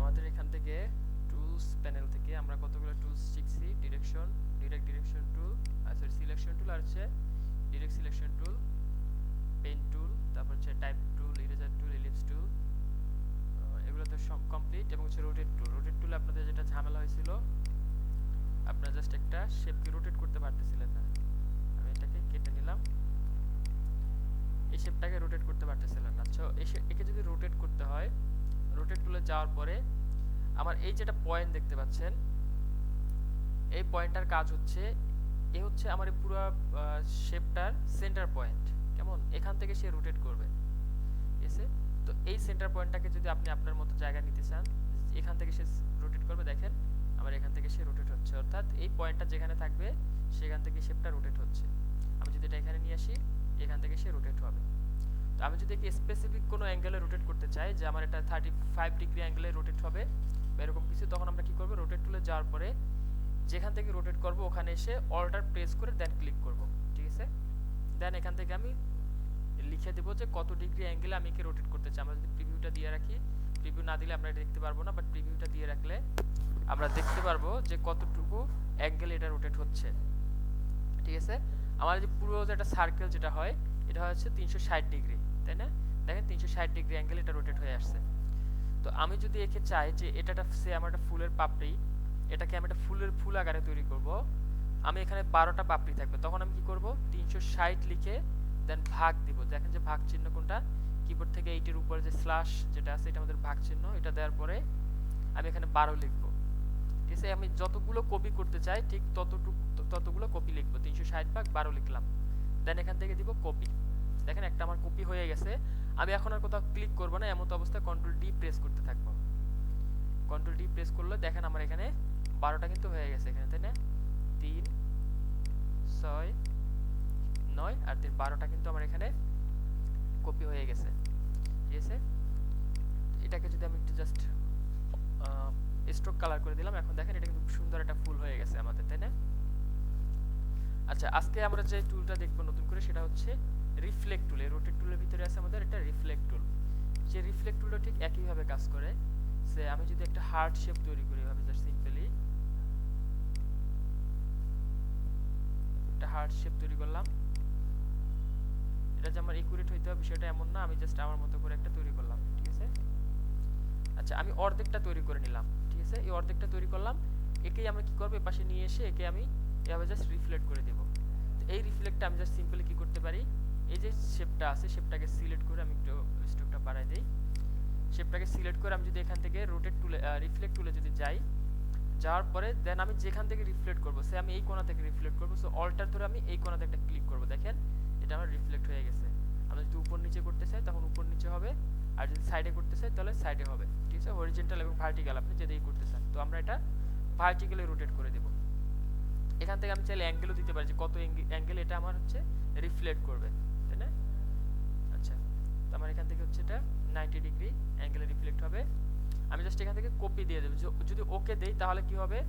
আমাদের এখান থেকে টুলস প্যানেল থেকে আমরা কতগুলো টুলস শিখছি। Direct direction tool, sorry selection tool, আর হচ্ছে direct selection tool, pen tool, তারপর হচ্ছে type tool, eraser tool, ellipse tool, এগুলো তো সব কমপ্লিট। এবং হচ্ছে রোটেট টুলে আপনাদের যেটা ঝামেলা হয়েছিল, আপনারা জাস্ট একটা শেপকে রোটেট করতে পারতেছিলেন না। আমি এটাকে কেটে নিলাম। এই শেপটাকে রোটেট করতে পারতেছিলেন না। সো একে যদি রোটেট করতে হয়, রোটেট টুলে যাওয়ার পরে আমার এই যেটা পয়েন্ট দেখতে পাচ্ছেন, এই পয়েন্টটার কাজ হচ্ছে, এ হচ্ছে আমার এই পুরো শেপটার সেন্টার পয়েন্ট। কেমন, এখান থেকে সে রোটেট করবে, ঠিক আছে? তো এই সেন্টার পয়েন্টটাকে যদি আপনি আপনার মতো জায়গা নিতে চান, এখান থেকে সে রোটেট করবে। দেখেন আমার এখান থেকে সে রোটেট হচ্ছে, অর্থাৎ এই পয়েন্টটা যেখানে থাকবে সেখান থেকে শেপটা রোটেট হচ্ছে। আমি যদি এটা এখানে নিয়ে আসি, এখান থেকে সে রোটেট হবে। তো আমি যদি একে স্পেসিফিক কোনো অ্যাঙ্গেলে রোটেট করতে চাই, যে আমার এটা 35 ডিগ্রি অ্যাঙ্গেলে রোটেট হবে বা এরকম কিছু, তখন আমরা কি করব, রোটেট টুলে যাওয়ার পরে যেখান থেকে রোটেট করব ওখানে এসে অল্টার প্রেস করে দেন ক্লিক করব, ঠিক আছে? দেন এখান থেকে আমি লিখে দেবো যে কত ডিগ্রি অ্যাঙ্গেলে আমি একে রোটেট করতে চাই। আমরা যদি প্রিভিউটা দিয়ে রাখি, প্রিভিউ না দিলে আমরা এটা দেখতে পারবো না, বাট প্রিভিউটা দিয়ে রাখলে আমরা দেখতে পারবো যে কতটুকু অ্যাঙ্গেলে এটা রোটেট হচ্ছে, ঠিক আছে? আমার যে পুরো যে একটা সার্কেল যেটা হয়, এটা হচ্ছে 360 ডিগ্রি, তাই না? দেখেন 360 ডিগ্রি অ্যাঙ্গেল এটা রোটেট হয়ে আসছে। তো আমি যদি একে চাই যে এটা সে আমার একটা ফুলের পাপড়ি, এটাকে আমি একটা ফুল আকারে তৈরি করব, আমি এখানে 12টা পাপড়ি থাকবে, তখন আমি কি করব, 360 লিখে দেন ভাগ দিব। দেখেন যে ভাগ চিহ্ন কোনটা, কিবোর্ড থেকে এইটির উপরে যে স্ল্যাশ যেটা আছে, এটা আমাদের ভাগ চিহ্ন। এটা দেওয়ার পরে আমি এখানে 12 লিখব, ঠিক আছে? আমি যতগুলো কপি করতে চাই ঠিক ততগুলো কপি লিখব। 360 ভাগ 12 লিখলাম, দেন এখান থেকে দিব কপি। দেখেন একটা আমার কপি হয়ে গেছে। আমি এখন আর কোথাও ক্লিক করব না, এমন অবস্থায় কন্ট্রোল ডি প্রেস করতে থাকবো। কন্ট্রোল ডি প্রেস করলে দেখেন আমার এখানে 12টা কিন্তু হয়ে গেছে এখানে, তাই না? 3 6 9 আর 3 12টা কিন্তু আমার এখানে কপি হয়ে গেছে, ঠিক আছে? এটাকে যদি আমি একটু জাস্ট স্ট্রোক কালার করে দিলাম, এখন দেখেন এটা কিন্তু খুব সুন্দর একটা ফুল হয়ে গেছে আমাদের, তাই না? আচ্ছা, আজকে আমরা যে টুলটা দেখবো নতুন করে, সেটা হচ্ছে রিফ্লেক্ট টুল। এই রোটেট টুলের ভিতরে আছে আমাদের একটা রিফ্লেক্ট টুল। সেই রিফ্লেক্ট টুলটা ঠিক একইভাবে কাজ করে। সে আমি যদি একটা হার্ট শেপ তৈরি করি, এভাবে জাস্ট সিম্পলি একটা হার্ট শেপ তৈরি করলাম। এটা যে আমার একুরেট হইতে হবে সেটা এমন না, আমি জাস্ট আমার মতো করে একটা তৈরি করলাম, ঠিক আছে? আচ্ছা, আমি অর্ধেকটা তৈরি করে নিলাম, ঠিক আছে? এই অর্ধেকটা তৈরি করলাম, একেই আমরা কি করব, এপাশে নিয়ে এসে একে আমি এভাবে জাস্ট রিফ্লেক্ট করে দেব। এই রিফ্লেক্টটা আমি জাস্ট সিম্পলি কি করতে পারি, এই যে শেপটা আছে শেপটাকে সিলেক্ট করে আমি একটু স্ট্রোকটা বাড়াই দেই। শেপটাকে সিলেক্ট করে আমি যদি এখান থেকে রোটেট টুলে রিফ্লেক্ট টুলে যদি যাই, যাওয়ার পরে দেন আমি যেখান থেকে রিফ্লেক্ট করব, সে আমি এই কোণা থেকে রিফ্লেক্ট করব, সো অল্টার ধরে আমি এই কোণাতে একটা ক্লিক করব। দেখেন এটা আমার রিফ্লেক্ট হয়ে গেছে। আমি যদি উপর নিচে করতে চাই তখন উপর নিচে হবে, আর যদি সাইডে করতে চাই তাহলে সাইডে হবে, ঠিক আছে? হরিজন্টাল এবং ভার্টিক্যাল আপনি যেদিকেই করতে চান। তো আমরা এটা ভার্টিক্যালি রোটেট করে দেব। এখান থেকে আমি চাইলে অ্যাঙ্গেলও দিতে পারি যে কত অ্যাঙ্গেল এটা আমার হচ্ছে রিফ্লেক্ট করবে, তাই না? আচ্ছা, তো আমার এখান থেকে হচ্ছে এটা 90 ডিগ্রি অ্যাঙ্গেলে রিফ্লেক্ট হবে। আমি জাস্ট এখান থেকে কপি দিয়ে দেব। যদি ওকে দেই তাহলে কি হবে,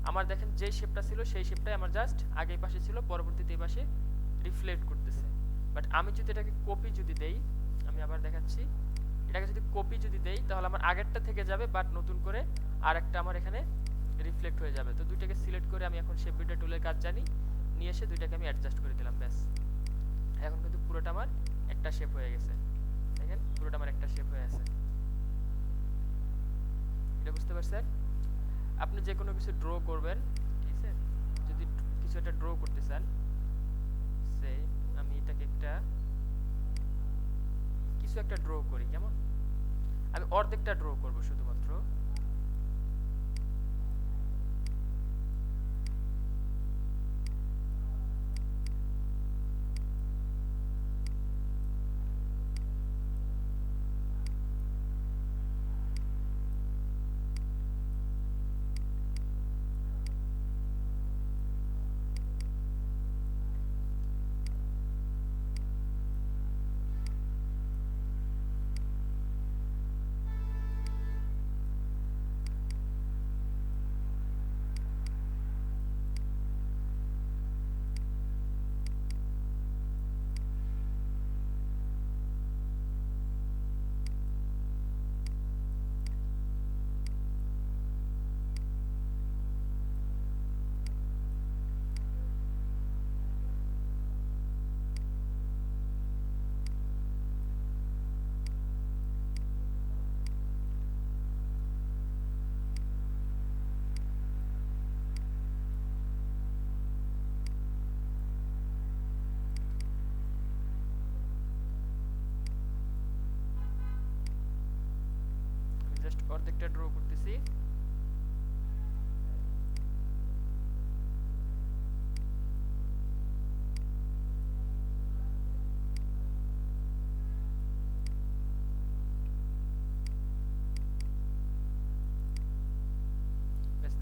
আমার দেখেন যে শেপটা ছিল সেই শেপটাই আমার জাস্ট আগে পাশে ছিল, পরবর্তীতে এই পাশে রিফ্লেক্ট করতেছে। বাট আমি যদি এটাকে কপি যদি দেই, আমি আবার দেখাচ্ছি, এটাকে যদি কপি যদি দেই তাহলে আমার আগেরটা থেকে যাবে, বাট নতুন করে আরেকটা আমার এখানে রিফ্লেক্ট হয়ে যাবে। তো দুইটাকে সিলেক্ট করে আমি এখন শেপ বিল্ডার টুলের কাজ জানি, নিয়ে এসে দুইটাকে আমি অ্যাডজাস্ট করে দিলাম, ব্যাস। এখন কিন্তু পুরোটা আমার একটা শেপ হয়ে গেছে। দেখেন পুরোটা আমার একটা শেপ হয়ে আছে। এটা বুঝতে পারছেন? আপনি যে কোনো কিছু ড্র করবেন, ঠিক আছে? যদি কিছু একটা ড্র করতে চান, সে আমি এটাকে কিছু একটা ড্র করি, কেমন? আমি অর্ধেকটা ড্র করব শুধুমাত্র। অর্ধেকটা ড্র করতেছি।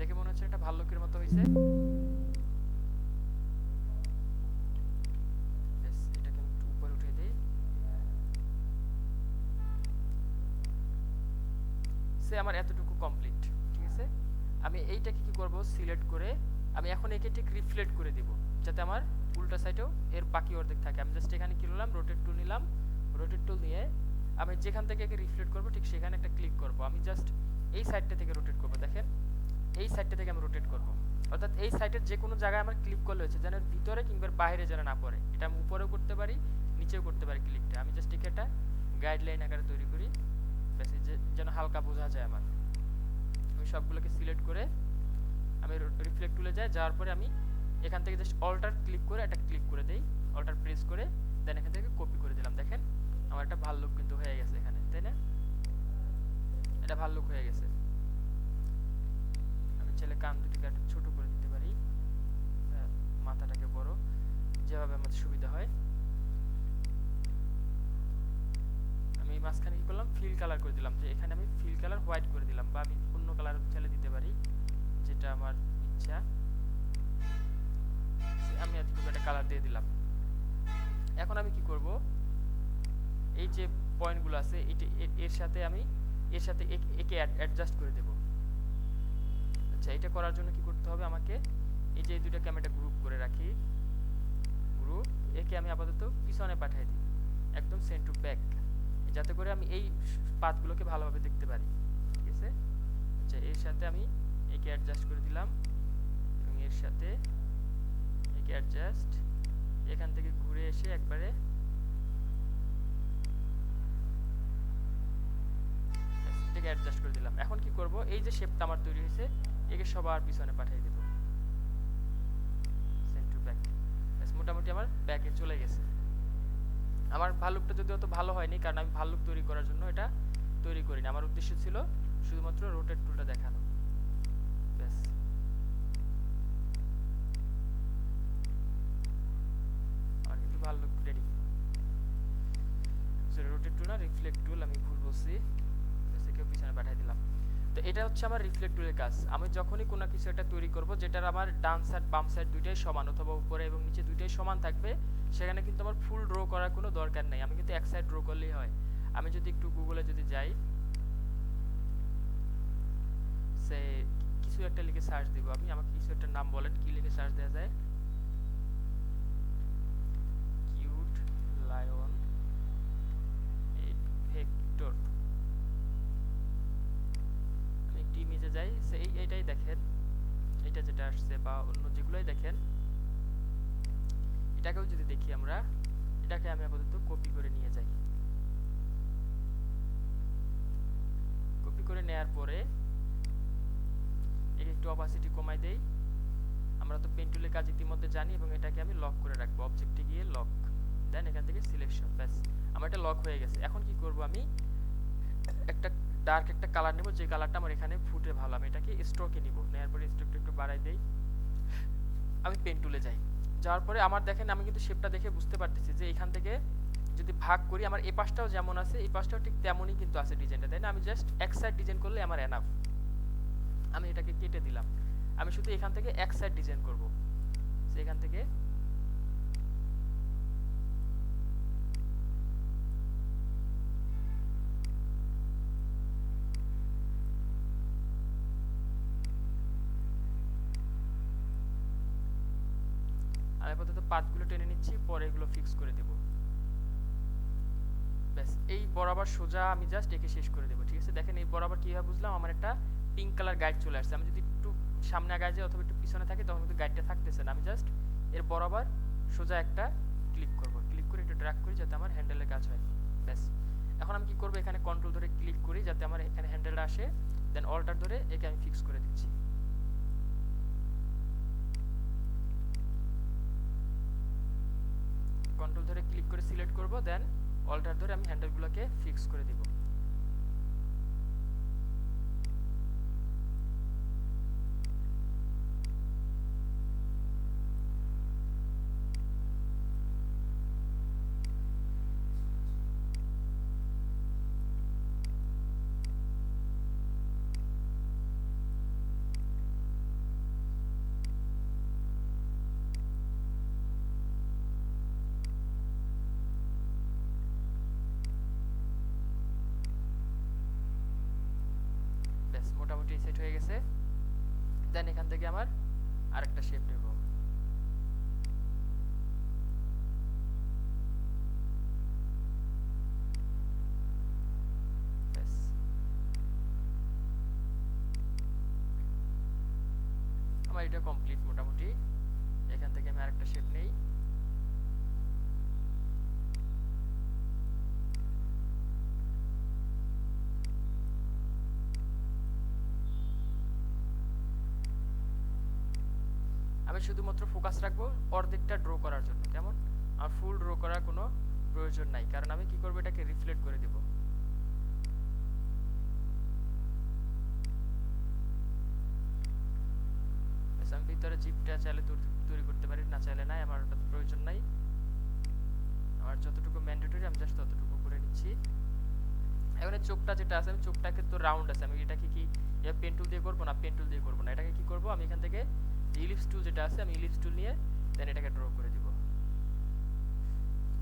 দেখে মনে হচ্ছে এটা ভাল্লুকের মতো হয়েছে। এটাকে একটু উপরে উঠিয়ে দিই। সে আমার এতটুকু কমপ্লিট। ঠিক আছে, আমি এইটাকে কি করব, সিলেক্ট করে আমি এখন একে ঠিক রিফ্লেক্ট করে দিব যাতে আমার উল্টা সাইডেও এর বাকি অর্ধেক থাকে। আমি জাস্ট এখানে কি নিলাম, রোটেট টুল নিলাম। রোটেট টুল নিয়ে আমি যেখান থেকে একে রিফ্লেক্ট করব ঠিক সেখানে একটা ক্লিক করব। আমি জাস্ট এই সাইডটা থেকে রোটেট করব। দেখেন এই সাইডটা থেকে আমি রোটেট করব, অর্থাৎ এই সাইডের যে কোনো জায়গায় আমার ক্লিক করলে হচ্ছে, যেন ভিতরে কিংবা বাইরে যেন না পড়ে। এটা আমি উপরেও করতে পারি, নিচেও করতে পারি ক্লিকটা। আমি জাস্ট একে একটা গাইডলাইন আকারে তৈরি করি, ব্যাস যেন হালকা বোঝা যায় আমার। আমি সবগুলোকে সিলেক্ট করে আমি রিফ্লেক্ট টুলে যাওয়ার পরে আমি এখান থেকে জাস্ট অল্টার ক্লিক করে একটা ক্লিক করে দেই, অল্টার প্রেস করে দেন এখান থেকে কপি করে দিলাম। দেখেন আমার একটা ভালো লুক কিন্তু হয়ে গেছে এখানে, তাই না? এটা ভালো লুক হয়ে গেছে। আমি চাইলে কান দুটিকে একটু ছোট করে দিতে পারি, মাথাটাকে বড়, যেভাবে আমার সুবিধা হয়। আমি মাঝখানে কি করলাম, ফিল কালার করে দিলাম, যে এখানে আমি ফিল কালার হোয়াইট করে দিলাম, বা আমি অন্য কালার চাইলে দিতে পারি, যেটা আমার ইচ্ছা। আমি এতটুকু একটা কালার দিয়ে দিলাম। এখন আমি কি করব, এই যে পয়েন্টগুলো আছে এর সাথে আমি একে অ্যাডজাস্ট করে দেব। আচ্ছা, এটা করার জন্য কি করতে হবে আমাকে, এই যে এই দুটোকে আমি একটা গ্রুপ করে রাখি, গ্রুপ। একে আমি আপাতত পিছনে পাঠিয়ে দিই, একদম সেন্ড টু ব্যাক, যাতে করে আমি এই পাথগুলোকে ভালোভাবে দেখতে পারি। ঠিক আছে, আচ্ছা এর সাথে আমি একে অ্যাডজাস্ট করে দিলাম, এবং এর সাথে একে অ্যাডজাস্ট, এখান থেকে ঘুরে এসে একবারে এটাকে অ্যাডজাস্ট করে দিলাম। এখন কি করব, এই যে শেপটা আমার তৈরি হয়েছে একে সবার পিছনে পাঠিয়ে দেব, সেন্ড টু ব্যাক। মোটামুটি আমার ব্যাকে চলে গেছে। আমার ভাল্লুকটা যদিও অত ভালো হয়নি, কারণ আমি ভাল্লুক তৈরি করার জন্য এটা তৈরি করিনি। আমার উদ্দেশ্য ছিল শুধুমাত্র রোটেট টুলটা দেখানো, ব্যাস। আমার কিন্তু ভাল্লুক রেডি। রোটেট টুল না, রিফ্লেক্ট টুল, আমি ভুল বলছি, একেও পিছনে পাঠিয়ে দিলাম। তো এটা হচ্ছে আমার রিফ্লেক্ট টুলের কাজ। আমি যখনই কোনো কিছু একটা তৈরি করব যেটার আমার ডান সাইড বাম সাইড দুইটাই সমান, অথবা উপরে এবং নিচে দুইটাই সমান থাকবে, সেখানে কিন্তু আমার ফুল ড্র করার কোনো দরকার নেই, আমি কিন্তু এক সাইড ড্র করলেই হয়। আমি যদি একটু গুগলে যদি যাই, সে কিছু একটা লিখে সার্চ দিব, আমি আমাকে কিছু একটা নাম বলেন, কি লিখে সার্চ দেওয়া যায়? Cute lion vector. আমি একটি ইমেজে যাই, এইটাই দেখেন, এটা যেটা আসছে বা অন্য যেগুলোই দেখেন, এটাকেও যদি দেখি আমরা, এটাকে আমি আপাতত কপি করে নিয়ে যাই। কপি করে নেয়ার পরে এর একটু অপাসিটি কমাই দেই। আমরা তো পেন টুলের কাজ ইতিমধ্যে জানি, এবং এটাকে আমি লক করে রাখবো, অবজেক্টে গিয়ে লক, দেন এখান থেকে সিলেকশন, ব্যাস আমার এটা লক হয়ে গেছে। এখন কি করব, আমি একটা ডার্ক একটা কালার নেব, যে কালারটা আমার এখানে ফুটে ভালো, আমি এটাকে স্ট্রোকে নিব, নেওয়ার পরে স্ট্রোকটা একটু বাড়াই দেই। আমি পেন টুলে যাই, যাওয়ার পরে আমার দেখেন আমি কিন্তু শেপটা দেখে বুঝতে পারতেছি যে এখান থেকে যদি ভাগ করি, আমার এই পাশটাও যেমন আছে এই পাশটাও ঠিক তেমনই কিন্তু আছে ডিজাইনটা, তাই না? আমি জাস্ট এক সাইড ডিজাইন করলে আমার এনাফ। আমি এটাকে কেটে দিলাম, আমি শুধু এখান থেকে এক সাইড ডিজাইন করব। এখান থেকে আমি আপাতত পাতগুলো টেনে নিচ্ছি, পরে এগুলো ফিক্স করে দেব, ব্যাস। এই বরাবর সোজা আমি জাস্ট একে শেষ করে দেবো। ঠিক আছে, দেখেন এই বরাবর কীভাবে বুঝলাম, আমার একটা পিঙ্ক কালার গাইড চলে আসছে। আমি যদি একটু সামনে আগায় যাই অথবা একটু পিছনে থাকি তখন কিন্তু গাইডটা থাকতেছে না। আমি জাস্ট এর বরাবর সোজা একটা ক্লিক করব, ক্লিক করে একটু ড্র্যাগ করি যাতে আমার হ্যান্ডেলের কাজ হয়, ব্যাস। এখন আমি কি করব, এখানে কন্ট্রোল ধরে ক্লিক করি যাতে আমার এখানে হ্যান্ডেলটা আসে, দেন অল্টার ধরে একে আমি ফিক্স করে দিচ্ছি। কন্ট্রোল ধরে ক্লিক করে সিলেক্ট করব, দেন অল্টার ধরে আমি হ্যান্ডেলগুলোকে ফিক্স করে দিব। মোটামুটি সেট হয়ে গেছে। দেন এখান থেকে আমার আরেকটা শেপ নেব। আমার এটা কমপ্লিট মোটামুটি। এখান থেকে আমি আরেকটা শেপ নেই। আমি শুধুমাত্র ফোকাস রাখবো অর্ধেকটা ড্র করার জন্য, কেমন? আর ফুল ড্র করার কোনো প্রয়োজন নাই, কারণ আমি কি করব, এটাকে রিফ্লেক্ট করে দেব। আমি ভিতরে জিপটা চাইলে তৈরি করতে পারি, না চাইলে নাই, আমার ওটা প্রয়োজন নাই। আমার যতটুকু ম্যান্ডেটরি আমি জাস্ট ততটুকু করে নিচ্ছি। এখানে চোখটা যেটা আছে, আমি চোখটাকে তো রাউন্ড আছে, আমি এটাকে কি পেন টুল দিয়ে করবো না, পেন টুল দিয়ে করবো না, এটাকে কি করবো, আমি এখান থেকে ইলিপস টুল যেটা আছে, আমি ইলিপস টুল নিয়ে দেন এটাকে ড্র করে দিব।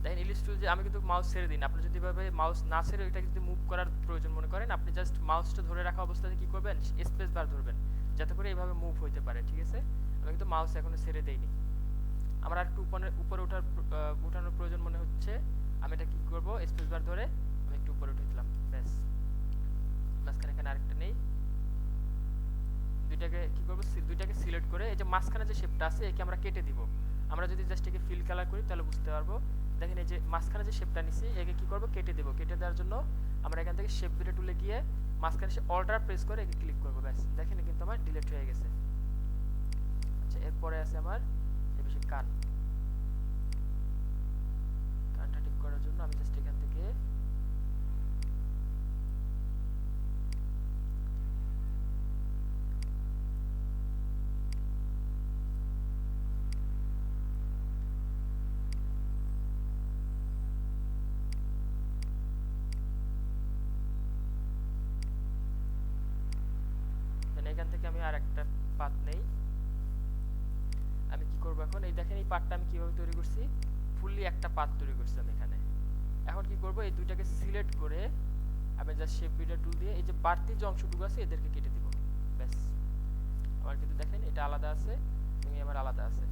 দেখেন ইলিপস টুল যে আমি কিন্তু মাউস ছেড়ে দিই না। আপনি যদি ভাবে মাউস না ছেড়ে এটাকে যদি মুভ করার প্রয়োজন মনে করেন, আপনি জাস্ট মাউসটা ধরে রাখা অবস্থাতে কি করবেন, স্পেস বার ধরবেন, যাতে করে এইভাবে মুভ হইতে পারে, ঠিক আছে? আমি কিন্তু মাউস এখনো ছেড়ে দেইনি। আমার আর একটু উপরে উঠানোর প্রয়োজন মনে হচ্ছে, আমি এটা কি করব, স্পেস বার ধরে আমি একটু উপরে উঠে দিলাম, ব্যাস। মাঝখানে এখানে আরেকটা নেই, দুইটাকে কি করব, দুইটাকে সিলেক্ট করে এই যে মাঝখানে যে শেপটা আছে একে আমরা কেটে দিব। আমরা যদি জাস্ট একে ফিল কালার করি তাহলে বুঝতে পারবো। দেখেন এই যে মাঝখানে যে শেপটা নিছি একে কি করব, কেটে দেব। কেটে দেওয়ার জন্য আমরা এখান থেকে শেপ বিটা টুলে গিয়ে মাঝখানে সে অল্টার প্রেস করে একে ক্লিক করব, ব্যাস। দেখেন কিন্তু আমার ডিলিট হয়ে গেছে। আচ্ছা, এরপরে আছে আমার এই বিষয়ে কানটা ঠিক করার জন্য আমি জাস্ট এখান থেকে এখান থেকে আমি আর একটা পাত নেই। আমি কি করব এখন, এই দেখেন এই পাতটা আমি কিভাবে তৈরি করছি, ফুললি একটা পাত তৈরি করছি আমি এখানে। এখন কি করব, এই দুইটাকে সিলেক্ট করে আমি জাস্ট শেপ বিল্ডার টুল দিয়ে এই যে বাড়তি যে অংশটুকু আছে এদেরকে কেটে দিব, ব্যাস। আমার কিন্তু দেখেন এটা আলাদা আছে এবং আমার আলাদা আছে,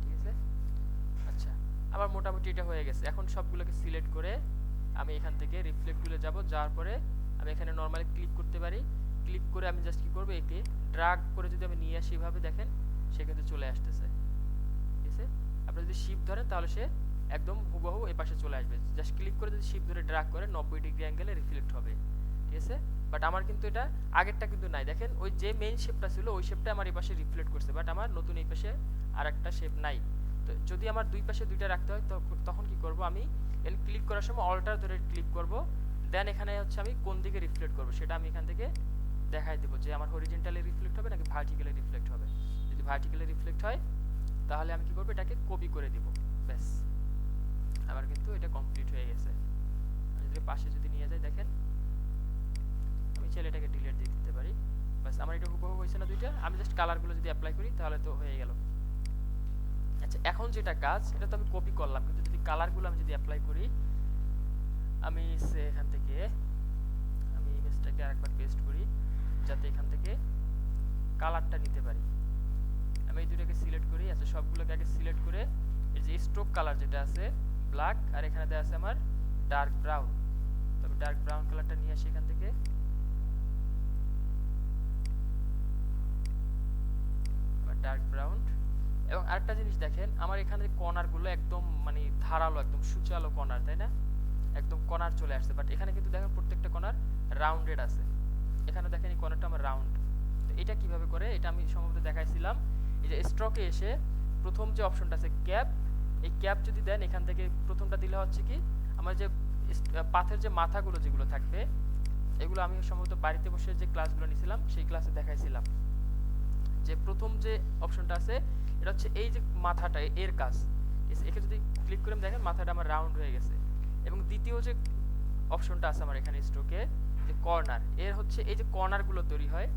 ঠিক আছে? আচ্ছা, আমার মোটামুটি এটা হয়ে গেছে। এখন সবগুলোকে সিলেক্ট করে আমি এখান থেকে রিফ্লেক্ট টুলে যাব, যাওয়ার পরে আমি এখানে নরমালি ক্লিক করতে পারি। ক্লিক করে আমি জাস্ট কি করব, একে ড্রাগ করে যদি আমি নিয়ে আসি এভাবে, দেখেন সে কিন্তু চলে আসতেছে, ঠিক আছে? আপনি যদি শিফট ধরেন তাহলে সে একদম হুবহু এই পাশে চলে আসবে। জাস্ট ক্লিক করে যদি শিফট ধরে ড্রাগ করে 90 ডিগ্রি অ্যাঙ্গেলে রিফ্লেক্ট হবে, ঠিক আছে? বাট আমার কিন্তু এটা আগেরটা কিন্তু নাই। দেখেন ওই যে মেইন শেপটা ছিল ওই শেপটা আমার এই পাশে রিফ্লেক্ট করছে, বাট আমার নতুন এই পাশে আরেকটা শেপ নাই। তো যদি আমার দুই পাশে দুইটা রাখতে হয় তখন কি করব, আমি এখানে ক্লিক করার সময় অল্টার ধরে ক্লিক করব, দেন এখানে হচ্ছে আমি কোন দিকে রিফ্লেক্ট করব সেটা আমি এখান থেকে দেখাই দেবো, যে আমার হরিজন্টালি রিফ্লেক্ট হবে নাকি ভার্টিক্যালি রিফ্লেক্ট হবে। যদি ভার্টিক্যালি রিফ্লেক্ট হয় তাহলে আমি কি করব, এটাকে কপি করে দিব, ব্যাস। আমার কিন্তু এটা কমপ্লিট হয়ে গেছে। আমি যদি পাশে যদি নিয়ে যাই, দেখেন আমি চাইলে এটাকে ডিলিট দিয়ে দিতে পারি, ব্যাস। আমার এটা হুবহু হয়েছে না দুইটা, আমি জাস্ট কালারগুলো যদি অ্যাপ্লাই করি তাহলে তো হয়ে গেল। আচ্ছা, এখন যেটা কাজ, এটা তো আমি কপি করলাম, কিন্তু যদি কালারগুলো আমি যদি অ্যাপ্লাই করি, আমি এখান থেকে আমি ইমেজটাকে আরেকবার পেস্ট করি যাতে এখান থেকে কালারটা নিতে পারি। আমি এই দুটোকে সিলেক্ট করি। আচ্ছা, সবগুলোকে আগে সিলেক্ট করে এই যে স্ট্রোক কালার যেটা আছে ব্ল্যাক, আর এখানে দেওয়া আছে আমার ডার্ক ব্রাউন, তবে ডার্ক ব্রাউন কালারটা নিয়ে আসি এখান থেকে। Dark brown. এবং আরেকটা জিনিস দেখেন, আমার এখানে কর্নারগুলো একদম মানে ধারালো, একদম সুচালো কর্নার, তাই না? একদম কর্নার চলে আসছে, বাট এখানে কিন্তু দেখেন প্রত্যেকটা কর্নার রাউন্ডেড আছে। এখানে দেখেন এই কর্নারটা আমার রাউন্ড। তো এটা কিভাবে করে, এটা আমি সম্ভবত দেখাইছিলাম। এই যে স্ট্রোকে এসে প্রথম যে অপশনটা আছে ক্যাপ, এই ক্যাপ যদি দেন এখান থেকে প্রথমটা দিলে হচ্ছে কি, আমার যে পাথের যে মাথাগুলো যেগুলো থাকবে, এগুলো আমি সম্ভবত বাড়িতে বসে যে ক্লাসগুলো নিয়েছিলাম সেই ক্লাসে দেখাইছিলাম, যে প্রথম যে অপশনটা আছে এটা হচ্ছে এই যে মাথাটা এর কাজ, একে যদি ক্লিক করে দেখেন মাথাটা আমার রাউন্ড হয়ে গেছে। এবং দ্বিতীয় যে অপশনটা আছে আমার এখানে স্ট্রোকে, যে কর্নার, এর হচ্ছে এই যে কর্নারগুলো তৈরি হয়,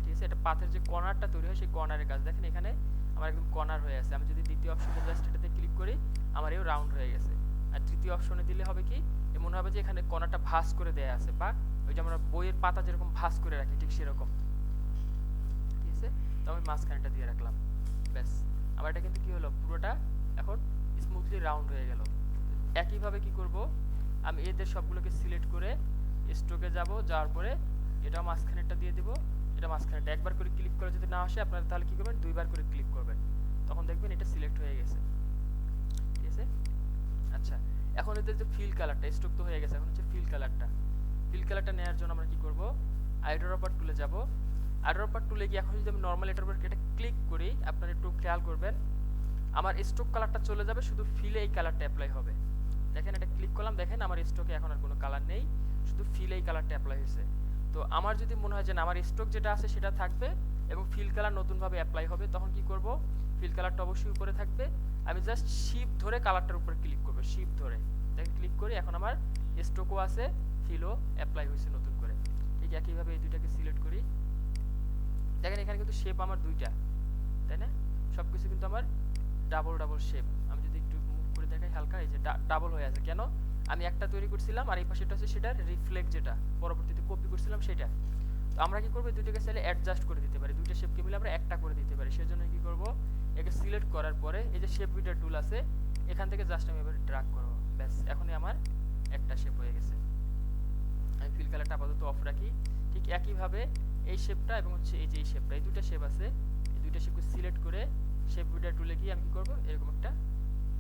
ঠিক আছে? এটা পাথের যে কর্নারটা তৈরি হয় সেই কর্নারের কাজ, দেখেন এখানে আমার একদম কর্নার হয়ে আছে। আমি যদি দ্বিতীয় অপশনে জাস্ট এটাতে ক্লিক করি, আমার এও রাউন্ড হয়ে গেছে। আর তৃতীয় অপশনে দিলে হবে কি, মনে হবে যে এখানে কর্নারটা ভাঁজ করে দেয়া আছে বা ওই যে আমরা বইয়ের পাতা যেরকম ভাঁজ করে রাখি ঠিক সেরকম, ঠিক আছে। তো আমি মাঝখানেটা দিয়ে রাখলাম, ব্যাস আমার এটা কিন্তু কি হলো, পুরোটা এখন স্মুথলি রাউন্ড হয়ে গেল। একইভাবে কি করব, আমি এদের সবগুলোকে সিলেক্ট করে স্ট্রোকে যাব, যাওয়ার পরে এটা মাঝখানেরটা দিয়ে দেব, এটা মাঝখানেরটা একবার করে ক্লিক করে যদি না আসে আপনারা তাহলে কি করবেন, দুইবার করে ক্লিক করবেন, তখন দেখবেন এটা সিলেক্ট হয়ে গেছে, ঠিক আছে। আচ্ছা, এখন এদের যে ফিল কালারটা স্ট্রোক তো হয়ে গেছে, এখন হচ্ছে ফিল কালারটা। ফিল কালারটা নেওয়ার জন্য আমরা কি করব, আইড্রপার টুলে যাব। আইড্রপার টুলে গিয়ে এখন যদি আমি নর্মাল এটার উপর এটা ক্লিক করি, আপনারা একটু খেয়াল করবেন আমার স্ট্রোক কালারটা চলে যাবে, শুধু ফিলে এই কালারটা অ্যাপ্লাই হবে। দেখেন এটা ক্লিক করলাম, দেখেন আমার স্ট্রোকে এখন আর কোনো কালার নেই, শুধু ফিলে এই কালারটা অ্যাপ্লাই হয়েছে। তো আমার যদি মনে হয় যে না আমার স্ট্রোক যেটা আছে সেটা থাকবে এবং ফিল কালার নতুনভাবে অ্যাপ্লাই হবে, তখন কি করব, ফিল কালারটা অবশ্যই উপরে থাকবে, আমি জাস্ট শিফট ধরে কালারটার উপর ক্লিক করব, শিফট ধরে দেখেন ক্লিক করি, এখন আমার স্ট্রোকও আছে, ফিলও অ্যাপ্লাই হয়েছে নতুন করে। ঠিক একইভাবে এই দুইটাকে সিলেক্ট করি, দেখেন এখানে কিন্তু শেপ আমার দুইটা, তাই না, সব কিছু কিন্তু আমার ডাবল ডাবল শেপ। আমি যদি একটু মুভ করে দেখাই হালকা, এই যে ডাবল হয়ে আছে কেন, আমি একটা তৈরি করছিলাম আর এই পাশেটা হচ্ছে সেটার রিফ্লেক্ট, যেটা পরবর্তীতে কপি করছিলাম সেটা। তো আমরা কি করব, দুইটাকে চাইলে অ্যাডজাস্ট করে দিতে পারি, দুইটা শেপকে মিলে আমরা একটা করে দিতে পারি। সেজন্য কি করব, একে সিলেক্ট করার পরে এই যে শেপ বিল্ডার টুল আছে এখান থেকে জাস্ট আমি এবারে ড্র্যাগ করব, ব্যাস এখনই আমার একটা শেপ হয়ে গেছে। আমি ফিল কালারটা আপাতত অফ রাখি। ঠিক একইভাবে এই শেপটা এবং হচ্ছে এই যে এই শেপটা, এই দুইটা শেপ আছে, এই দুইটা শেপকে সিলেক্ট করে শেপ বিল্ডার টুলে গিয়ে আমি কি করব, এরকম একটা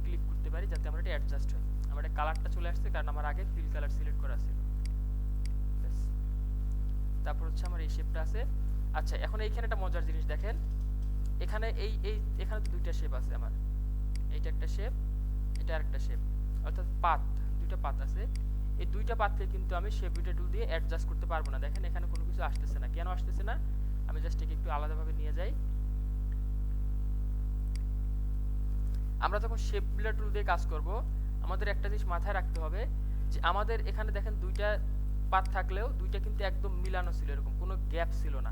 ক্লিক করতে পারি যাতে আমার এটা অ্যাডজাস্ট হয়। আমার এটা কালারটা চলে আসছে কারণ আমার আগে ফিল কালার সিলেক্ট করা ছিল, ব্যাস। তারপর হচ্ছে আমার এই শেপটা আছে। আচ্ছা, এখন এইখানে একটা মজার জিনিস দেখেন, এখানে এখানে তো দুইটা শেপ আছে আমার, এইটা একটা শেপ, এটা আরেকটা শেপ, অর্থাৎ পাত, দুইটা পাত আছে। এই দুইটা পাতকে কিন্তু আমি শেপ বিল্ডার টুল দিয়ে অ্যাডজাস্ট করতে পারবো না। দেখেন এখানে কোনো কিছু আসতেছে না, কেন আসতেছে না, আমি জাস্ট একে একটু আলাদাভাবে নিয়ে যাই। আমরা যখন শেপ বিল্ডার টুল দিয়ে কাজ করব আমাদের একটা জিনিস মাথায় রাখতে হবে যে আমাদের এখানে দেখেন দুইটা পাত থাকলেও দুইটা কিন্তু একদম মিলানো ছিল, এরকম কোনো গ্যাপ ছিল না।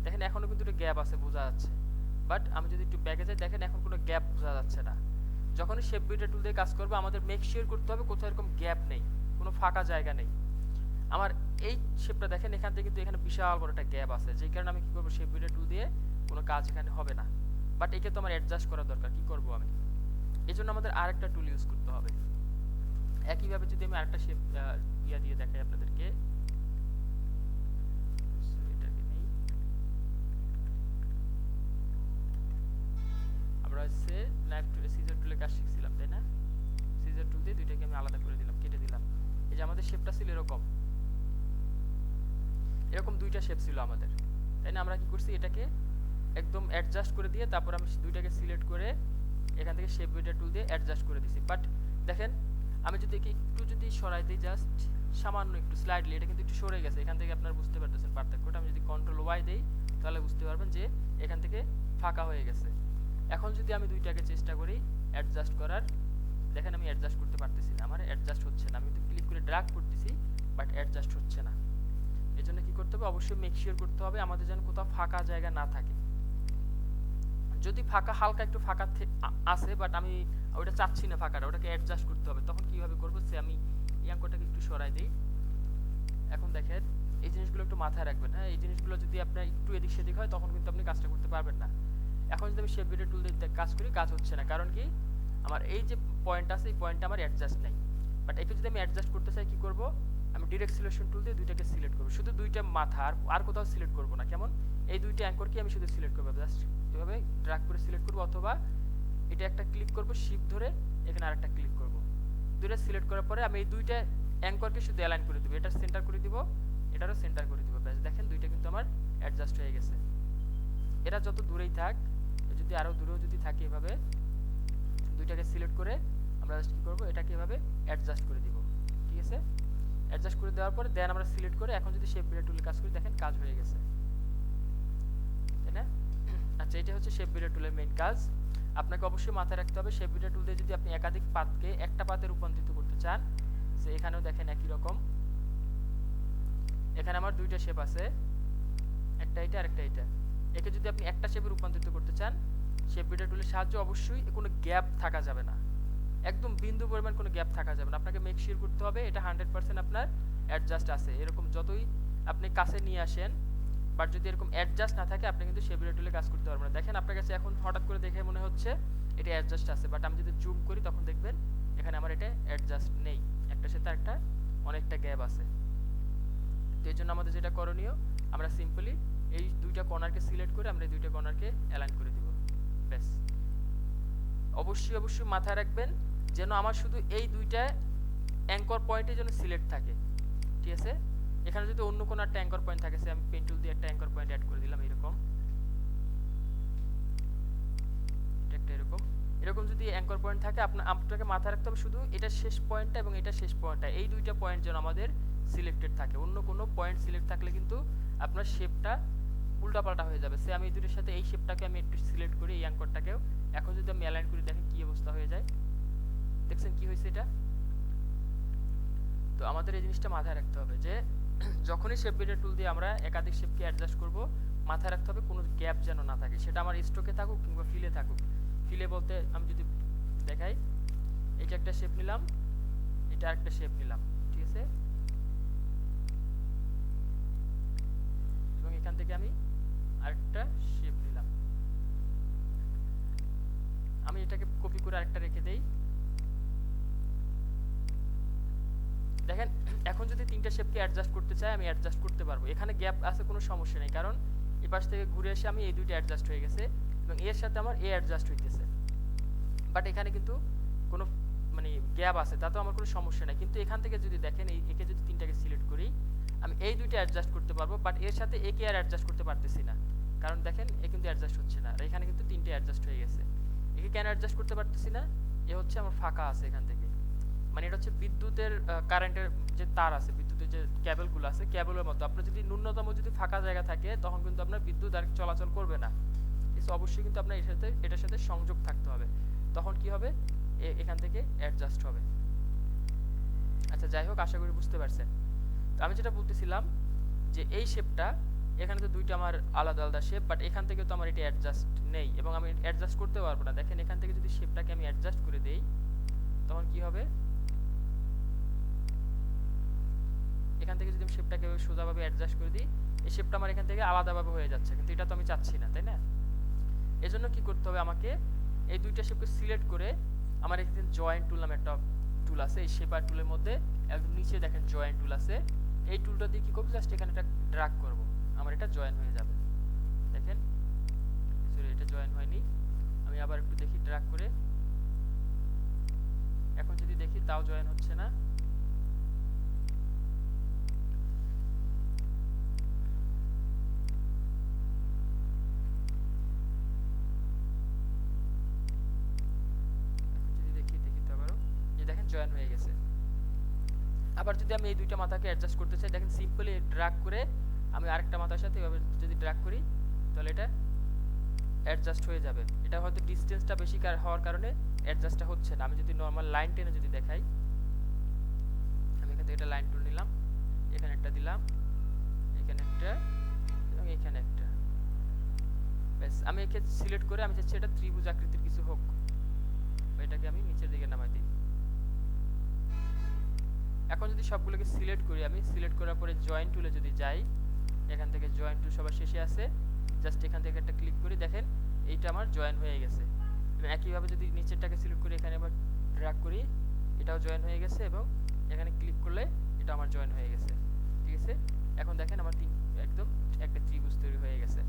দেখেন এখনো কিন্তু একটা গ্যাপ আছে, বোঝা যাচ্ছে, বাট আমি যদি একটু ব্যাকে যাই দেখেন এখন কোনো গ্যাপ বোঝা যাচ্ছে না। যখনই শেপ বিল্ডার টুল দিয়ে কাজ করবো আমাদের মেক শিওর করতে হবে কোথাও এরকম গ্যাপ নেই, কোনো ফাঁকা জায়গা নেই। আমার এই শেপটা দেখেন এখান থেকে কিন্তু এখানে বিশাল বড় একটা গ্যাপ আছে, যেই কারণে আমি কি করবো, শেপ বিল্ডার টুল দিয়ে কোনো কাজ এখানে হবে না, বাট একে তো আমার অ্যাডজাস্ট করা দরকার, কি করব আমি, এই জন্য আমাদের আরেকটা টুল ইউজ করতে হবে। একইভাবে যদি আমি আরেকটা শেপ ইয়া দিয়ে দেখাই আপনাদেরকে, এটাকে নেই, আমরা হচ্ছে নাইফ টুল সিজার টুলে কাজ শিখছিলাম তাই না, সিজার টুল দিয়ে দুইটাকে আমি আলাদা করে দিলাম, কেটে দিলাম। এই যে আমাদের শেপটা ছিল এরকম, এরকম দুইটা শেপ ছিল আমাদের, তাই না, আমরা কি করছি এটাকে একদম অ্যাডজাস্ট করে দিয়ে তারপর আমি দুইটাকে সিলেক্ট করে এখান থেকে শেপ বিল্ডার টুল দিয়ে অ্যাডজাস্ট করে দিছি। বাট দেখেন আমি যদি একটু যদি সরাই দিই, জাস্ট সামান্য একটু স্লাইডলি, এটা কিন্তু একটু সরে গেছে, এখান থেকে আপনারা বুঝতে পারতেছেন পার্থক্যটা। আমি যদি কন্ট্রোল ওয়াই দেই তাহলে বুঝতে পারবেন যে এখান থেকে ফাঁকা হয়ে গেছে। এখন যদি আমি দুইটাকে চেষ্টা করি অ্যাডজাস্ট করার, দেখেন আমি অ্যাডজাস্ট করতে পারতেছি না, আমার অ্যাডজাস্ট হচ্ছে না, আমি তো ক্লিক করে ড্র্যাগ করতেছি বাট অ্যাডজাস্ট হচ্ছে না। এই জন্য কি করতে হবে, অবশ্যই মেক শিওর করতে হবে আমাদের যেন কোথাও ফাঁকা জায়গা না থাকে। যদি ফাঁকা হালকা একটু ফাঁকা আছে বাট আমি ওটা চাচ্ছি না ফাঁকাটা, ওটাকে অ্যাডজাস্ট করতে হবে, তখন কিভাবে করবো, সে আমি এই অঙ্কটাকে একটু সরাই দিই। এখন দেখেন এই জিনিসগুলো একটু মাথায় রাখবেন, হ্যাঁ, এই জিনিসগুলো যদি আপনার একটু এদিক সেদিক হয় তখন কিন্তু আপনি কাজটা করতে পারবেন না। এখন যদি আমি শেপ বিল্ডার টুল দিয়ে কাজ করি, কাজ হচ্ছে না, কারণ কি আমার এই যে পয়েন্ট আছে এই পয়েন্টটা আমার অ্যাডজাস্ট নাই। বাট একে যদি আমি অ্যাডজাস্ট করতে চাই কি করব, আমি ডিরেক্ট সিলেকশন টুল দিয়ে দুইটাকে সিলেক্ট করব, শুধু দুইটা মাথা, আর কোথাও সিলেক্ট করব না। কেমন, এই দুইটা অ্যাঙ্করকে আমি শুধু সিলেক্ট করব, জাস্ট এভাবে ড্র্যাগ করে সিলেক্ট করব, অথবা এটা একটা ক্লিক করব শিফট ধরে এখানে আরেকটা ক্লিক করব, দুইটা সিলেক্ট করার পরে আমি এই দুইটা অ্যাঙ্করকে শুধু অ্যালাইন করে দেব, এটা সেন্টার করে দিব, এটারও সেন্টার করে দিব, ব্যাস দেখেন দুইটা কিন্তু আমার অ্যাডজাস্ট হয়ে গেছে। এরা যত দূরেই থাক, যদি আরো দূরেও যদি থাকে, এভাবে দুইটাকে সিলেক্ট করে আমরা জাস্ট কি করব, এটাকে এভাবে অ্যাডজাস্ট করে দিব, ঠিক আছে। অ্যাডজাস্ট করে দেওয়ার পরে দেন আমরা সিলেক্ট করে এখন যদি শেপ বিল্ডার টুলে কাজ করি, দেখেন কাজ হয়ে গেছে, তাই না। আচ্ছা, এটা হচ্ছে শেপ বিল্ডার টুলের মেইন কাজ। আপনাকে অবশ্যই মাথায় রাখতে হবে শেপ বিল্ডার টুল দিয়ে যদি আপনি একাধিক পাতকে একটা পাতে রূপান্তরিত করতে চান, সে এখানেও দেখেন একই রকম, এখানে আমার দুইটা শেপ আছে, একটা এটা আর একটা এটা, একে যদি আপনি একটা শেপে রূপান্তরিত করতে চান শেপ বিল্ডার টুলের সাহায্যে অবশ্যই কোনো গ্যাপ থাকা যাবে না, একদম বিন্দু পরিমাণ কোনো গ্যাপ থাকা যাবে না। আপনাকে মেক শিওর করতে হবে এটা 100% আপনার অ্যাডজাস্ট আছে। এরকম যতই আপনি কাছে নিয়ে আসেন, বাট যদি এরকম অ্যাডজাস্ট না থাকে আপনি কিন্তু শেপ টুলে কাজ করতে পারবেন না। দেখেন আপনার কাছে এখন হঠাৎ করে দেখে মনে হচ্ছে এটা অ্যাডজাস্ট আছে, বাট আমি যদি জুম করি তখন দেখবেন এখানে আমার এটা অ্যাডজাস্ট নেই, একটার সাথে একটা অনেকটা গ্যাপ আছে। তো এই জন্য আমাদের যেটা করণীয়, আমরা সিম্পলি এই দুইটা কর্নারকে সিলেক্ট করে আমরা এই দুইটা কর্নারকে অ্যালাইন করে দিব, ব্যাস। অবশ্যই অবশ্যই মাথায় রাখবেন যেন আমার শুধু এই দুইটা অ্যাঙ্কর পয়েন্টে যেন সিলেক্ট থাকে, ঠিক আছে। এখানে যদি অন্য কোনো একটা অ্যাঙ্কর পয়েন্ট থাকে, আমি পেন টুল দিয়ে একটা অ্যাঙ্কর পয়েন্ট অ্যাড করে দিলাম এরকম, এটা একটা এরকম এরকম যদি অ্যাঙ্কর পয়েন্ট থাকে আপনাকে মাথায় রাখতে হবে শুধু এটা শেষ পয়েন্টটা এবং এটা শেষ পয়েন্টটা, এই দুইটা পয়েন্ট যেন আমাদের সিলেক্টেড থাকে। অন্য কোনো পয়েন্ট সিলেক্ট থাকলে কিন্তু আপনার শেপটা উল্টাপাল্টা হয়ে যাবে। সে আমি এই দুটোর সাথে এই শেপটাকে আমি একটু সিলেক্ট করি, এই অ্যাঙ্করটাকেও এখন যদি আমি অ্যালাইন করি দেখেন কি অবস্থা হয়ে যায়, দেখছেন কি হয়েছে এটা। তো আমাদের এই জিনিসটা মাথায় রাখতে হবে যে যখনই শেপ বিল্ডার টুল দিয়ে আমরা একাধিক শেপকে অ্যাডজাস্ট করব, মাথায় রাখতে হবে কোনো গ্যাপ যেন না থাকে, সেটা আমার স্ট্রোকে থাকুক কিংবা ফিলে থাকুক। ফিলে বলতে আমি যদি দেখাই, এটা একটা শেপ নিলাম, এটা আরেকটা শেপ নিলাম, ঠিক আছে, এবং এখান থেকে আমি আরেকটা শেপ নিলাম। আমি এটাকে কপি করে আরেকটা রেখে দেই। দেখেন এখন যদি তিনটা শেপকে অ্যাডজাস্ট করতে চাই আমি অ্যাডজাস্ট করতে পারবো, এখানে গ্যাপ আছে কোনো সমস্যা নেই, কারণ এই পাশ থেকে ঘুরে এসে আমি এই দুইটা অ্যাডজাস্ট হয়ে গেছে এবং এর সাথে আমার এ অ্যাডজাস্ট হইতেছে, বাট এখানে কিন্তু কোনো মানে গ্যাপ আছে, তাতেও আমার কোনো সমস্যা নেই। কিন্তু এখান থেকে যদি দেখেন একে যদি তিনটাকে সিলেক্ট করি আমি এই দুইটা অ্যাডজাস্ট করতে পারবো, বাট এর সাথে একে আর অ্যাডজাস্ট করতে পারতেছি না, কারণ দেখেন এ কিন্তু অ্যাডজাস্ট হচ্ছে না, আর এখানে কিন্তু তিনটে অ্যাডজাস্ট হয়ে গেছে। একে কেন অ্যাডজাস্ট করতে পারতেছি না, এ হচ্ছে আমার ফাঁকা আছে এখান থেকে, মানে এটা হচ্ছে বিদ্যুতের কারেন্টের যে তার আছে, বিদ্যুতের যে ক্যাবেলগুলো আছে ক্যাবেলের মতো, আপনার যদি ন্যূনতম যদি ফাঁকা জায়গা থাকে তখন কিন্তু আপনার বিদ্যুৎ আর চলাচল করবে না। অবশ্যই কিন্তু আপনার এটার সাথে সংযোগ থাকতে হবে, তখন কি হবে এখান থেকে অ্যাডজাস্ট হবে। আচ্ছা যাই হোক, আশা করি বুঝতে পারছেন। তো আমি যেটা বলতেছিলাম যে এই শেপটা এখানে তো দুইটা আমার আলাদা আলাদা শেপ, বাট এখান থেকে তো আমার এটা অ্যাডজাস্ট নেই এবং আমি অ্যাডজাস্ট করতে পারবো না। দেখেন এখান থেকে যদি শেপটাকে আমি অ্যাডজাস্ট করে দেই তখন কি হবে, এখান থেকে যদি আমি শেপটাকে সোজাভাবে অ্যাডজাস্ট করে দিই এই শেপটা আমার এখান থেকে আলাদাভাবে হয়ে যাচ্ছে, কিন্তু এটা তো আমি চাচ্ছি না, তাই না। এজন্য কি করতে হবে, আমাকে এই দুইটা শেপকে সিলেক্ট করে আমার এখানে জয়েন্ট টুল নামে একটা টুল আছে, এই শেপার টুলের মধ্যে একদম নিচে দেখেন জয়েন্ট টুল আছে, এই টুলটা দিয়ে কি করব, জাস্ট এখানে একটা ড্র্যাগ করব, আমার এটা জয়েন হয়ে যাবে। দেখেন সরি এটা জয়েন হয়নি, আমি আবার একটু দেখি ড্র্যাগ করে, এখন যদি দেখি তাও জয়েন হচ্ছে না। জয়েন হয়ে গেছে। আবার যদি আমি এই দুইটা মাথাকে অ্যাডজাস্ট করতে চাই দেখেন সিম্পলি ড্র্যাগ করে আমি আরেকটা মাথার সাথে এভাবে যদি ড্র্যাগ করি তাহলে এটা অ্যাডজাস্ট হয়ে যাবে। এটা হয়তো ডিসটেন্সটা বেশি হওয়ার কারণে অ্যাডজাস্টটা হচ্ছে না। আমি যদি নর্মাল লাইন টেনে যদি দেখাই, আমি এখান থেকে একটা লাইন টুল নিলাম, এখানে একটা দিলাম, এখানে একটা এবং এখানে একটা, ব্যাস। আমি একে সিলেক্ট করে আমি চাচ্ছি এটা ত্রিভুজ আকৃতির কিছু হোক, এটাকে আমি নিচের দিকে নামাই দিই। এখন যদি সবগুলোকে সিলেক্ট করি, আমি সিলেক্ট করার পরে জয়েন্ট টুলে যদি যাই, এখান থেকে জয়েন্ট টুল সবার শেষে আছে, জাস্ট এখান থেকে একটা ক্লিক করি, দেখেন এইটা আমার জয়েন হয়ে গেছে। এবং একইভাবে যদি নিচেরটাকে সিলেক্ট করি এখানে আবার ড্র্যাগ করি, এটাও জয়েন হয়ে গেছে এবং এখানে ক্লিক করলে এটা আমার জয়েন হয়ে গেছে, ঠিক আছে। এখন দেখেন আমার একদম একটা ত্রিভুজ তৈরি হয়ে গেছে,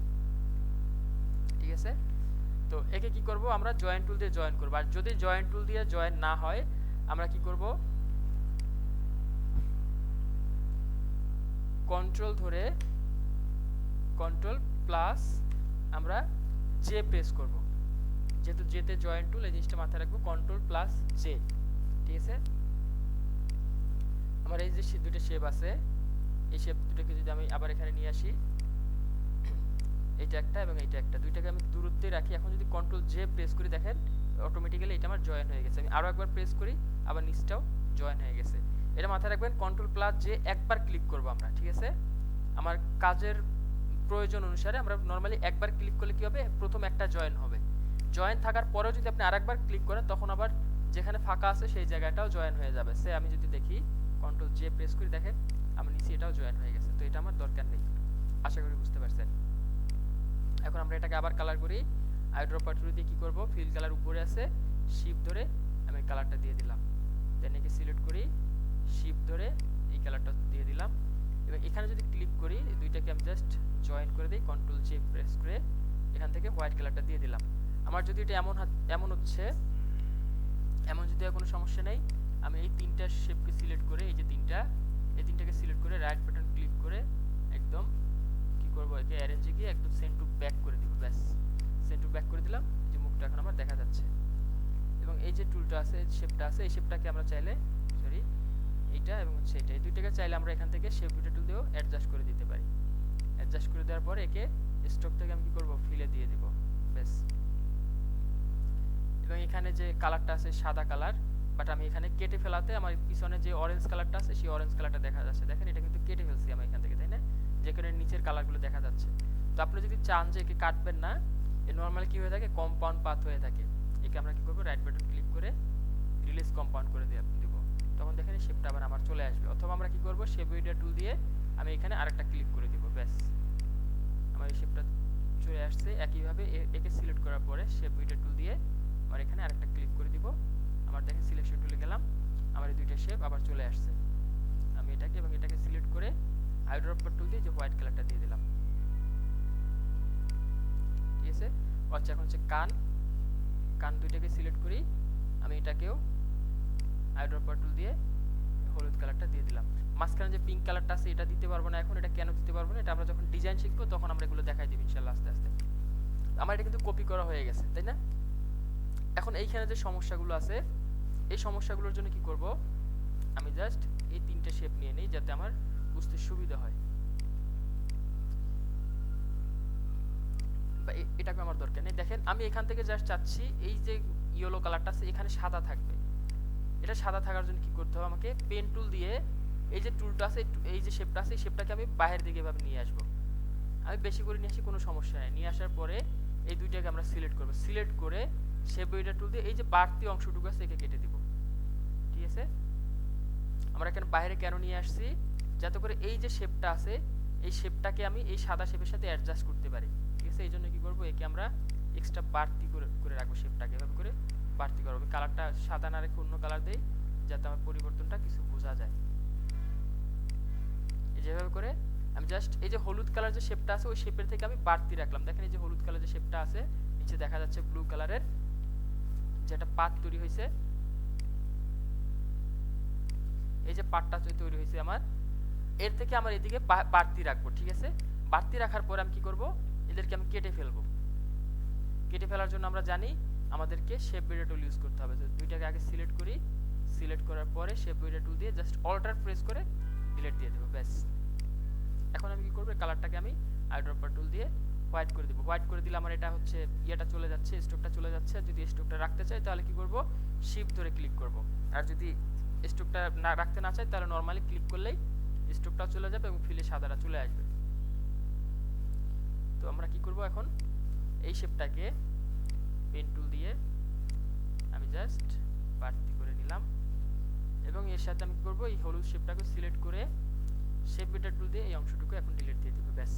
ঠিক আছে। তো একে কি করব, আমরা জয়েন্ট টুল দিয়ে জয়েন করব। আর যদি জয়েন্ট টুল দিয়ে জয়েন না হয় আমরা কি করব, কন্ট্রোল ধরে কন্ট্রোল প্লাস আমরা জে প্রেস করব, যেহেতু জেতে জয়েন্ট টুল, এই জিনিসটা মাথায় রাখবো, কন্ট্রোল প্লাস জে, ঠিক আছে। আমার এই যে দুটো শেপ আছে, এই শেপ দুটোকে যদি আমি আবার এখানে নিয়ে আসি, এইটা একটা এবং এইটা একটা, দুইটাকে আমি দূরত্বে রাখি। এখন যদি কন্ট্রোল জে প্রেস করি দেখেন অটোমেটিক্যালি এটা আমার জয়েন হয়ে গেছে। আমি আরো একবার প্রেস করি, আবার নিচটাও জয়েন হয়ে গেছে। এটা মাথায় রাখবেন, কন্ট্রোল প্লাস জে একবার ক্লিক করব আমরা, ঠিক আছে। আমার কাজের প্রয়োজন অনুসারে আমরা নরমালি একবার ক্লিক করলে কি হবে, প্রথম একটা জয়েন হবে, জয়েন থাকার পরেও যদি আপনি আরেকবার ক্লিক করেন তখন আবার যেখানে ফাঁকা আছে সেই জায়গাটাও জয়েন হয়ে যাবে। সে আমি যদি দেখি কন্ট্রোল জে প্রেস করি, দেখেন আমার নিচে এটাও জয়েন হয়ে গেছে। তো এটা আমার দরকার নেই। আশা করি বুঝতে পারছেন। এখন আমরা এটাকে আবার কালার করি। আইড্রপার টুল দিয়ে কি করব, ফিল কালার উপরে আছে, শিফট ধরে আমি কালারটা দিয়ে দিলাম। দেন একে সিলেক্ট করি, শিফট ধরে এই কালারটা দিয়ে দিলাম। এবং এখানে যদি ক্লিক করি এই দুইটাকে আমি জাস্ট জয়েন করে দিই, কন্ট্রোল জে প্রেস করে এখান থেকে হোয়াইট কালারটা দিয়ে দিলাম। আমার যদি এটা এমন হচ্ছে, এমন যদি কোনো সমস্যা নেই, আমি এই তিনটা শেপকে সিলেক্ট করে এই তিনটাকে সিলেক্ট করে রাইট বাটন ক্লিক করে একদম কি করব, একে অ্যারেঞ্জে গিয়ে একদম সেন্ড টু ব্যাক করে দিব। ব্যাস, সেন্ড টু ব্যাক করে দিলাম, যে মুখটা এখন আমার দেখা যাচ্ছে। এবং এই যে টুলটা আছে, শেপটা আছে, এই শেপটাকে আমরা চাইলে এইটা এবং হচ্ছে এটা, এই দুইটাকে চাইলে আমরা এখান থেকে শেপ ভিডিও টুল দিয়েও অ্যাডজাস্ট করে দিতে পারি। অ্যাডজাস্ট করে দেওয়ার পরে একে স্টক থেকে আমি কি করব, ফিলে দিয়ে দিব। ব্যাস। এবং এখানে যে কালারটা আছে সাদা কালার, বাট আমি এখানে কেটে ফেলাতে আমার পিছনে যে অরেঞ্জ কালারটা আছে সেই অরেঞ্জ কালারটা দেখা যাচ্ছে। দেখেন এটা কিন্তু কেটে ফেলছি আমি এখান থেকে, তাই না? যেখানে নিচের কালারগুলো দেখা যাচ্ছে। তো আপনি যদি চান যে একে কাটবেন না, এ নরমালি কি হয়ে থাকে, কম্পাউন্ড পাথ হয়ে থাকে। একে আমরা কি করব, রাইট বাটন ক্লিক করে রিলিজ কম্পাউন্ড করে দিব। তখন দেখেন শেপটা আবার আমার চলে আসবে। অথবা আমরা কি করব, শেপ এডিটর টুল দিয়ে আমি এখানে আরেকটা ক্লিক করে দিব। ব্যাস, আমার এই শেপটা চলে আসছে। একইভাবে একে সিলেক্ট করার পরে শেপ এডিটর টুল দিয়ে আমার এখানে আরেকটা ক্লিক করে দিব। আমার দেখেন সিলেকশন টুলে গেলাম, আমার এই দুইটা শেপ আবার চলে আসছে। আমি এটাকে এবং এটাকে সিলেক্ট করে আইড্রপার টুল দিয়ে যে হোয়াইট কালারটা দিয়ে দিলাম। ঠিক আছে। আচ্ছা, এখন হচ্ছে কান দুইটাকে সিলেক্ট করি, আমি এটাকেও আইড্রপার টুল দিয়ে হলুদ কালারটা দিয়ে দিলাম। মাঝখানে যে পিঙ্ক কালারটা আছে এটা দিতে পারবো না এখন। এটা কেন দিতে পারবো না, এটা আমরা যখন ডিজাইন শিখবো তখন আমরা এগুলো দেখাই দিব ইনশাআল্লাহ আস্তে আস্তে। আমার এটা কিন্তু কপি করা হয়ে গেছে, তাই না? এখন এইখানে যে সমস্যাগুলো আছে, এই সমস্যাগুলোর জন্য কি করব, আমি জাস্ট এই তিনটে শেপ নিয়ে নেই যাতে আমার বুঝতে সুবিধা হয়। বা এটাকে আমার দরকার নেই। দেখেন আমি এখান থেকে জাস্ট চাচ্ছি এই যে ইয়েলো কালারটা আছে এখানে সাদা থাকবে। এটা সাদা থাকার জন্য কি করতে হবে, আমাকে পেন টুল দিয়ে এই যে টুলটা আছে, এই যে শেপটা আছে, এই শেপটাকে আমি বাইরের দিকে এভাবে নিয়ে আসবো। আমি বেশি করে নিয়ে আসি, কোনো সমস্যা নেই। নিয়ে আসার পরে এই দুইটাকে আমরা সিলেক্ট করব। সিলেক্ট করে শেপ এডিটর টুল দিয়ে এই যে বাড়তি অংশটুকু আছে একে কেটে দিব। ঠিক আছে। আমরা এখানে বাইরে কেন নিয়ে আসছি, যাতে করে এই যে শেপটা আছে এই শেপটাকে আমি এই সাদা শেপের সাথে অ্যাডজাস্ট করতে পারি। ঠিক আছে। এই জন্য কি করব, একে আমরা এক্সট্রা বাড়তি করে রাখবো। শেপটাকে এভাবে করে বাড়তি করবো। আমি কালারটা সাদা না রেখে অন্য কালার দেই যাতে আমার পরিবর্তনটা কিছু বোঝা যায়। এই যেভাবে করে আমি জাস্ট এই যে হলুদ কালার যে শেপটা আছে ওই শেপের থেকে আমি বাড়তি রাখলাম। দেখেন এই যে হলুদ কালার যে শেপটা আছে, নিচে দেখা যাচ্ছে ব্লু কালারের যেটা পাত তৈরি হয়েছে, এই যে পাটটা তৈরি হয়েছে আমার, এর থেকে আমার এদিকে বাড়তি রাখবো। ঠিক আছে। বাড়তি রাখার পর আমি কি করব, এদেরকে আমি কেটে ফেলবো। কেটে ফেলার জন্য আমরা জানি আমাদেরকে শেপ এডিটর টুল ইউজ করতে হবে। দুইটাকে আগে সিলেক্ট করি, সিলেক্ট করার পরে শেপ এডিটর টুল দিয়ে জাস্ট অল্টার প্রেস করে ডিলিট দিয়ে দেবো। ব্যাস। এখন আমি কি করব, কালারটাকে আমি আইড্রপার টুল দিয়ে হোয়াইট করে দেবো। হোয়াইট করে দিলে আমার এটা হচ্ছে ইয়েটা চলে যাচ্ছে, স্ট্রোকটা চলে যাচ্ছে। যদি স্ট্রোকটা রাখতে চাই তাহলে কি করব, শিফট ধরে ক্লিক করব। আর যদি স্ট্রোকটা না রাখতে না চাই তাহলে নরমালি ক্লিক করলেই স্ট্রোকটা চলে যাবে এবং ফিলে সাদাটা চলে আসবে। তো আমরা কি করব, এখন এই শেপটাকে পেন টুল দিয়ে আমি জাস্ট বাড়তি করে নিলাম এবং এর সাথে আমি কি করব, এই হলুদ শেপটাকে সিলেক্ট করে শেপ এডিটর টুল দিয়ে এই অংশটুকু এখন ডিলিট দিয়ে দেব। ব্যাস।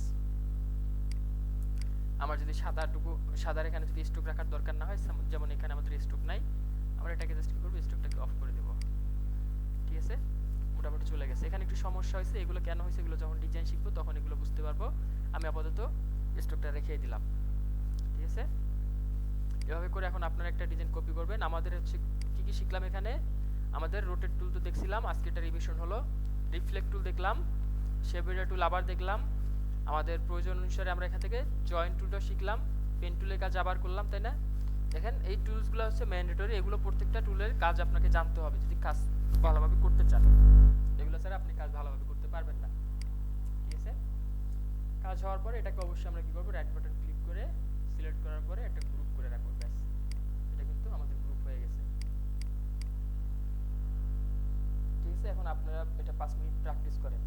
আমার যদি সাদার এখানে যদি স্ট্রোক রাখার দরকার না হয়, যেমন এখানে আমাদের স্ট্রোক নাই, আমরা এটাকে জাস্ট কি করব, স্ট্রোকটাকে অফ করে দেব। ঠিক আছে। মোটামুটি চলে গেছে। এখানে একটু সমস্যা হয়েছে, এগুলো কেন হয়েছে এগুলো যখন ডিজাইন শিখবো তখন এগুলো বুঝতে পারবো। আমি আপাতত স্ট্রোকটা রেখে দিলাম। ঠিক আছে। এভাবে করে এখন আপনারা একটা ডিজাইন কপি করবেন। আমাদের হচ্ছে কি কি শিখলাম এখানে, আমাদের রোটেট টুল তো দেখছিলাম, আজকে এটা রিভিশন হলো। রিফ্লেক্ট টুল দেখলাম, শেপ এডিটর টুল আবার দেখলাম। আমাদের প্রয়োজন অনুসারে আমরা এখান থেকে জয়েন্ট টুলটা শিখলাম, পেন টুলের কাজ আবার করলাম, তাই না? দেখেন এই টুলসগুলো হচ্ছে ম্যান্ডেটরি, এগুলো প্রত্যেকটা টুলের কাজ আপনাকে জানতে হবে যদি কাজ ভালোভাবে করতে চান। এগুলো ছাড়া আপনি কাজ ভালোভাবে করতে পারবেন না। ঠিক আছে। কাজ হওয়ার পরে এটাকে অবশ্যই আমরা কি করব, রাইট বাটন ক্লিক করে সিলেক্ট করার পরে একটা গ্রুপ করে রাখবো। ব্যাস, এটা কিন্তু আমাদের গ্রুপ হয়ে গেছে। ঠিক আছে। এখন আপনারা এটা 5 মিনিট প্র্যাকটিস করেন।